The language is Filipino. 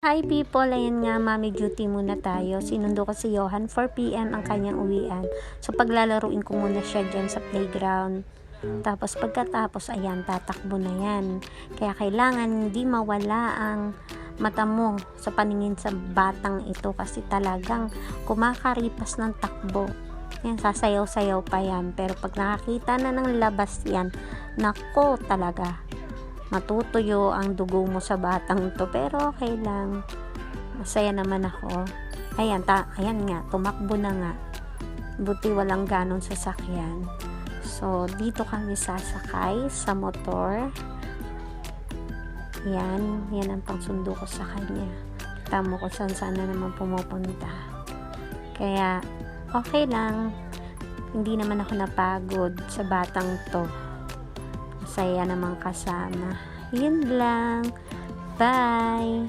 Hi people, ayan nga, mommy duty muna tayo. Sinundo ko si Johan, 4 PM ang kanyang uwian. So paglalaruin ko muna siya dyan sa playground. Tapos pagkatapos, ayan, tatakbo na yan. Kaya kailangan hindi mawala ang mata mo sa paningin sa batang ito kasi talagang kumakaripas ng takbo. Yan, sasayaw-sayaw pa yan. Pero pag nakakita na ng labas yan, nako talaga, matutuyo ang dugo mo sa batang to, pero okay lang, masaya naman ako. Ayan, ayan nga, tumakbo na nga, buti walang ganong sasakyan. So dito kami sasakay sa motor. Yan ang pangsundo ko sa kanya. Kita mo ko saan na naman pumupunta, kaya okay lang, hindi naman ako napagod sa batang to. Masaya namang kasama. Yun lang. Bye!